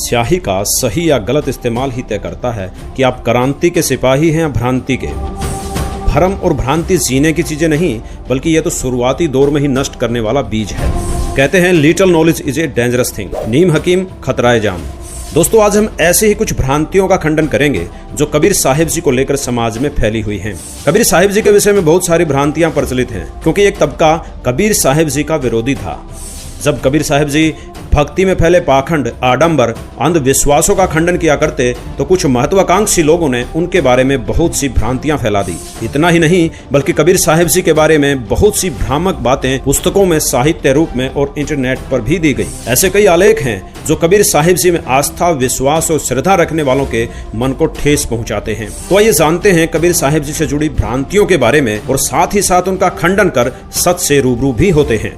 स्याही का सही या गलत इस्तेमाल ही तय करता है कि आप क्रांति के सिपाही हैं या भ्रांति के। भ्रम और भ्रांति जीने की चीजें नहीं, बल्कि यह तो शुरुआती दौर में ही नष्ट करने वाला बीज है। कहते हैं little knowledge is a dangerous thing. नीम हकीम खतराए जान। दोस्तों, आज हम ऐसे ही कुछ भ्रांतियों का खंडन करेंगे जो कबीर साहिब जी को लेकर समाज में फैली हुई हैं। कबीर साहिब जी के विषय में बहुत सारी भ्रांतियां प्रचलित हैं, क्योंकि एक तबका कबीर साहिब जी का विरोधी था। जब कबीर साहिब जी भक्ति में फैले पाखंड, आडंबर, अंधविश्वासों का खंडन किया करते तो कुछ महत्वाकांक्षी लोगों ने उनके बारे में बहुत सी भ्रांतियां फैला दी। इतना ही नहीं, बल्कि कबीर साहिब जी के बारे में बहुत सी भ्रामक बातें पुस्तकों में, साहित्य रूप में और इंटरनेट पर भी दी गई। ऐसे कई आलेख हैं जो कबीर साहिब जी में आस्था, विश्वास और श्रद्धा रखने वालों के मन को ठेस पहुंचाते हैं। तो आइए जानते हैं कबीर साहिब जी से जुड़ी भ्रांतियों के बारे में और साथ ही साथ उनका खंडन कर सच से रूबरू भी होते हैं।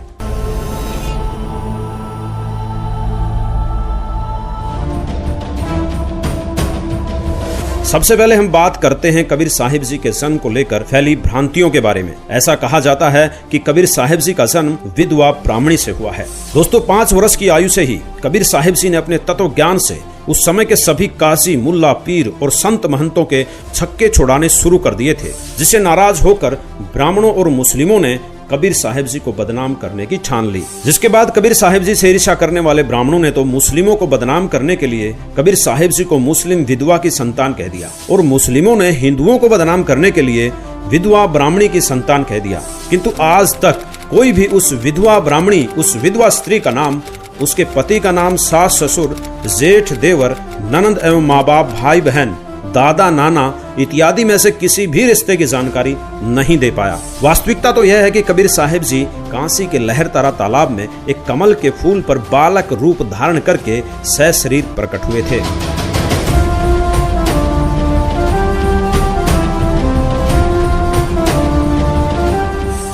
सबसे पहले हम बात करते हैं कबीर साहिब जी के जन्म को लेकर फैली भ्रांतियों के बारे में। ऐसा कहा जाता है कि कबीर साहिब जी का जन्म विधवा ब्राह्मणी से हुआ है। दोस्तों, 5 वर्ष की आयु से ही कबीर साहिब जी ने अपने तत्व ज्ञान से उस समय के सभी काजी, मुल्ला, पीर और संत महंतों के छक्के छुड़ाने शुरू कर दिए थे, जिससे नाराज होकर ब्राह्मणों और मुस्लिमों ने कबीर साहिब जी को बदनाम करने की ठान ली। जिसके बाद कबीर साहिब जी से ईर्ष्या करने वाले ब्राह्मणों ने तो मुस्लिमों को बदनाम करने के लिए कबीर साहिब जी को मुस्लिम विधवा की संतान कह दिया, और मुस्लिमों ने हिंदुओं को बदनाम करने के लिए विधवा ब्राह्मणी की संतान कह दिया। किंतु आज तक कोई भी उस विधवा ब्राह्मणी, उस विधवा स्त्री का नाम, उसके पति का नाम, सास ससुर, जेठ देवर, ननंद एवं माँ बाप, भाई बहन, दादा नाना इत्यादि में से किसी भी रिश्ते की जानकारी नहीं दे पाया। वास्तविकता तो यह है कि कबीर साहिब जी काशी के लहरतारा तालाब में एक कमल के फूल पर बालक रूप धारण करके सशरीर प्रकट हुए थे।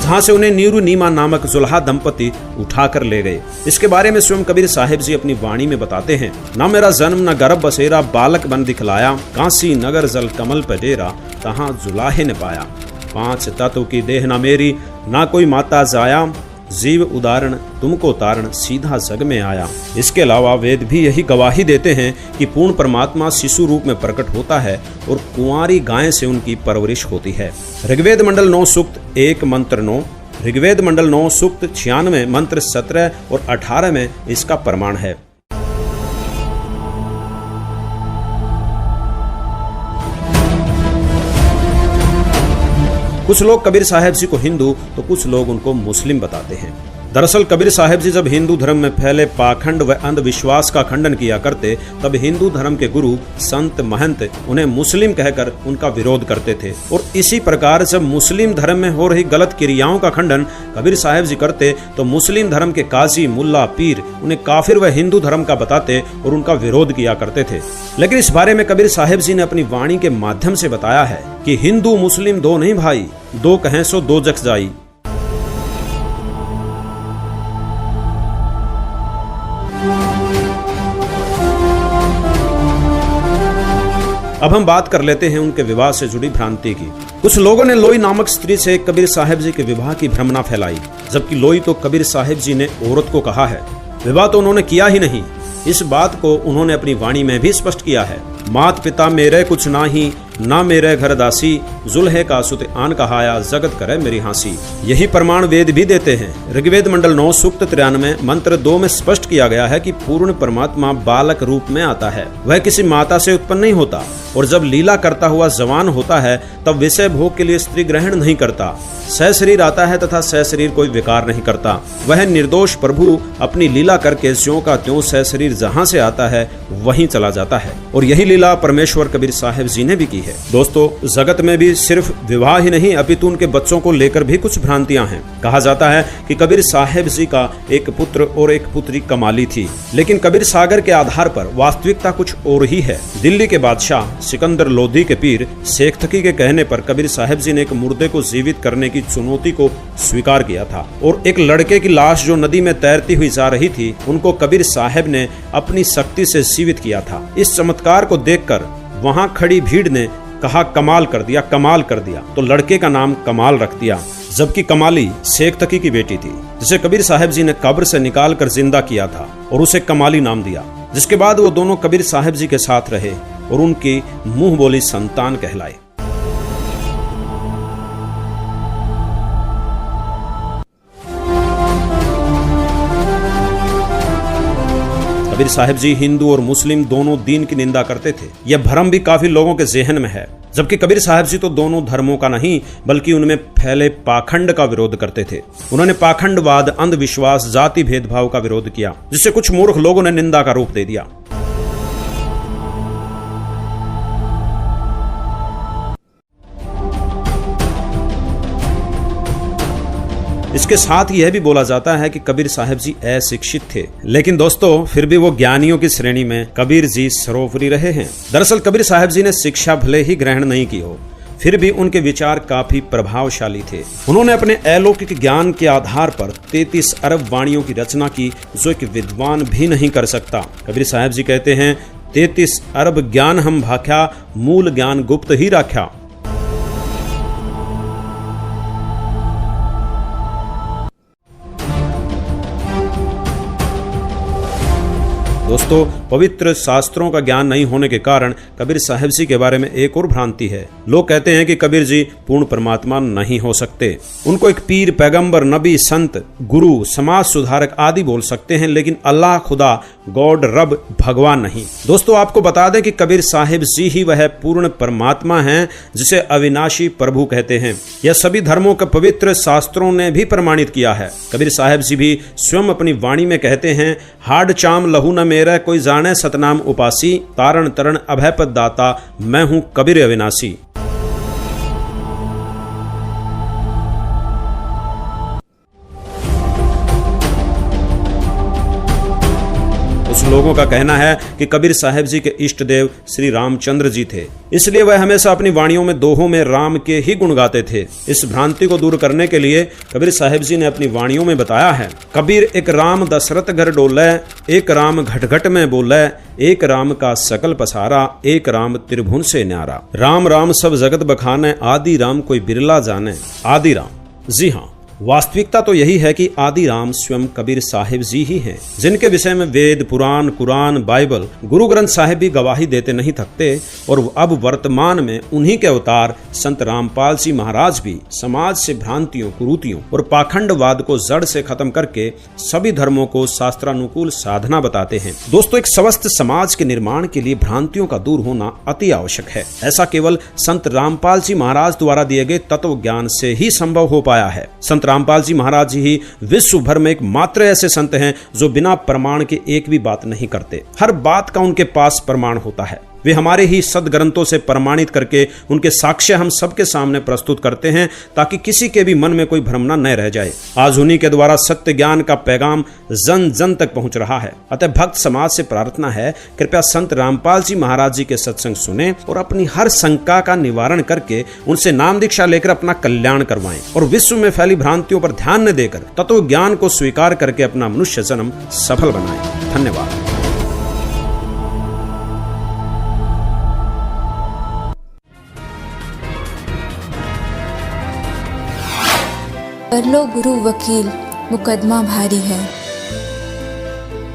जहां से उन्हें नीरू नीमा नामक जुल्हा दंपति उठाकर ले गए। इसके बारे में स्वयं कबीर साहिब जी अपनी वाणी में बताते हैं। न मेरा जन्म न गर्भ बसेरा, बालक बन दिखलाया, काशी नगर जल कमल पे डेरा, तहां जुलाहे ने पाया। 5 तत्व की देह न मेरी, ना कोई माता जाया, जीव उदाहरण तुमको तारण, सीधा जग में आया। इसके अलावा वेद भी यही गवाही देते हैं कि पूर्ण परमात्मा शिशु रूप में प्रकट होता है और कुंवारी गाय से उनकी परवरिश होती है। ऋग्वेद मंडल 9 सूक्त 1 मंत्र 9, ऋग्वेद मंडल 9 सूक्त 96 मंत्र 17 और 18 में इसका प्रमाण है। कुछ लोग कबीर साहिब जी को हिंदू तो कुछ लोग उनको मुस्लिम बताते हैं। दरअसल कबीर साहिब जी जब हिंदू धर्म में फैले पाखंड व अंधविश्वास का खंडन किया करते, तब हिंदू धर्म के गुरु, संत, महंत उन्हें मुस्लिम कहकर उनका विरोध करते थे। और इसी प्रकार जब मुस्लिम धर्म में हो रही गलत क्रियाओं का खंडन कबीर साहिब जी करते, तो मुस्लिम धर्म के काजी, मुल्ला, पीर उन्हें काफिर व हिंदू धर्म का बताते और उनका विरोध किया करते थे। लेकिन इस बारे में कबीर साहिब जी ने अपनी वाणी के माध्यम से बताया है कि हिंदू मुस्लिम दो नहीं भाई, दो कहें सो दो जख जाई। अब हम बात कर लेते हैं उनके विवाह से जुड़ी भ्रांति की। कुछ लोगों ने लोई नामक स्त्री से कबीर साहिब जी के विवाह की भ्रमना फैलाई, जबकि लोई तो कबीर साहिब जी ने औरत को कहा है। विवाह तो उन्होंने किया ही नहीं। इस बात को उन्होंने अपनी वाणी में भी स्पष्ट किया है। मात पिता मेरे कुछ ना ही, ना मेरे घर दासी, जुल्हे का सुत आन कहाया, जगत करे मेरी हांसी। यही प्रमाण वेद भी देते हैं। ऋग्वेद मंडल 9 सूक्त 93 मंत्र 2 में स्पष्ट किया गया है कि पूर्ण परमात्मा बालक रूप में आता है, वह किसी माता से उत्पन्न नहीं होता, और जब लीला करता हुआ जवान होता है तब विषय भोग के लिए स्त्री ग्रहण नहीं करता, सशरीर आता है तथा सशरीर कोई विकार नहीं करता। वह निर्दोष प्रभु अपनी लीला करके ज्यों का त्यों सशरीर जहाँ से आता है वहीं चला जाता है, और यही लीला परमेश्वर कबीर साहिब जी ने भी की है। दोस्तों, जगत में भी सिर्फ विवाह ही नहीं अपितु उनके बच्चों को लेकर भी कुछ भ्रांतियां हैं। कहा जाता है कि कबीर साहिब जी का एक पुत्र और एक पुत्री कमाली थी, लेकिन कबीर सागर के आधार पर वास्तविकता कुछ और ही है। दिल्ली के बादशाह सिकंदर लोधी के पीर शेख थकी के कहने पर कबीर साहिब जी ने एक मुर्दे को जीवित करने की चुनौती को स्वीकार किया था, और एक लड़के की लाश जो नदी में तैरती हुई जा रही थी उनको कबीर साहिब ने अपनी शक्ति से जीवित किया था। इस चमत्कार को देखकर वहां खड़ी भीड़ ने कहा कमाल कर दिया, कमाल कर दिया, तो लड़के का नाम कमाल रख दिया, जबकि कमाली शेख तकी की बेटी थी, जिसे कबीर साहिब जी ने कब्र से निकाल कर जिंदा किया था और उसे कमाली नाम दिया। जिसके बाद वो दोनों कबीर साहब जी के साथ रहे और उनकी मुंह बोली संतान कहलाए। कबीर साहब जी हिंदू और मुस्लिम दोनों दीन की निंदा करते थे। यह भ्रम भी काफी लोगों के ज़हन में है, जबकि कबीर साहब जी तो दोनों धर्मों का नहीं बल्कि उनमें फैले पाखंड का विरोध करते थे। उन्होंने पाखंडवाद, अंधविश्वास, जाति भेदभाव का विरोध किया, जिससे कुछ मूर्ख लोगों ने निंदा का रूप दे दिया। इसके साथ यह भी बोला जाता है कि कबीर साहब जी अशिक्षित थे, लेकिन दोस्तों फिर भी वो ज्ञानियों की श्रेणी में कबीर जी सर्वोपरि रहे हैं। दरअसल कबीर साहब जी ने शिक्षा भले ही ग्रहण नहीं की हो, फिर भी उनके विचार काफी प्रभावशाली थे। उन्होंने अपने अलौकिक ज्ञान के आधार पर 33 अरब वाणियों की रचना की, जो एक विद्वान भी नहीं कर सकता। कबीर साहब जी कहते हैं, 33 अरब ज्ञान हम भाख्या, मूल ज्ञान गुप्त ही राख्या। दोस्तों पवित्र शास्त्रों का ज्ञान नहीं होने के कारण कबीर साहब जी के बारे में एक और भ्रांति है। लोग कहते हैं कि कबीर जी पूर्ण परमात्मा नहीं हो सकते। उनको एक पीर, पैगंबर, नबी, संत, गुरु, समाज सुधारक आदि बोल सकते हैं, लेकिन अल्लाह, खुदा, गॉड, रब, भगवान नहीं। दोस्तों आपको बता दें कि कबीर साहिब जी ही वह पूर्ण परमात्मा हैं जिसे अविनाशी प्रभु कहते हैं। यह सभी धर्मों के पवित्र शास्त्रों ने भी प्रमाणित किया है। कबीर साहब जी भी स्वयं अपनी वाणी में कहते हैं, हाड चाम लहू न मेरा कोई जाने सतनाम उपासी, तारण तरण अभय पद दाता, मैं हूं कबीर अविनाशी। कुछ लोगों का कहना है कि कबीर साहब जी के इष्ट देव श्री रामचंद्र जी थे, इसलिए वह हमेशा अपनी वाणियों में दोहों में राम के ही गुण गाते थे। इस भ्रांति को दूर करने के लिए कबीर साहब जी ने अपनी वाणियों में बताया है, कबीर एक राम दशरथ घर डोले, एक राम घट घट में बोले, एक राम का सकल पसारा, एक राम त्रिभुवन से न्यारा। राम राम सब जगत बखाने, आदि राम कोई बिरला जाने। आदि राम, जी हाँ, वास्तविकता तो यही है कि आदि राम स्वयं कबीर साहिब जी ही हैं, जिनके विषय में वेद, पुराण, कुरान, बाइबल, गुरु ग्रंथ साहिब भी गवाही देते नहीं थकते। और अब वर्तमान में उन्हीं के अवतार संत रामपाल जी महाराज भी समाज से भ्रांतियों, कुरीतियों और पाखंडवाद को जड़ से खत्म करके सभी धर्मों को शास्त्रानुकूल साधना बताते हैं। दोस्तों एक स्वस्थ समाज के निर्माण के लिए भ्रांतियों का दूर होना अति आवश्यक है। ऐसा केवल संत रामपाल जी महाराज द्वारा दिए गए तत्व ज्ञान से ही संभव हो पाया है। संत रामपाल जी महाराज जी ही विश्व भर में एकमात्र ऐसे संत हैं जो बिना प्रमाण के एक भी बात नहीं करते। हर बात का उनके पास प्रमाण होता है। वे हमारे ही सदग्रंथों से प्रमाणित करके उनके साक्ष्य हम सबके सामने प्रस्तुत करते हैं, ताकि किसी के भी मन में कोई भ्रमना न रह जाए। आज उन्हीं के द्वारा सत्य ज्ञान का पैगाम जन जन तक पहुंच रहा है। अतः भक्त समाज से प्रार्थना है, कृपया संत रामपाल जी महाराज जी के सत्संग सुने और अपनी हर शंका का निवारण करके उनसे नाम दीक्षा लेकर अपना कल्याण करवाएं और विश्व में फैली भ्रांतियों पर ध्यान न देकर तत्व ज्ञान को स्वीकार करके अपना मनुष्य जन्म सफल बनाएं। धन्यवाद। कर लो गुरु वकील, मुकदमा भारी है।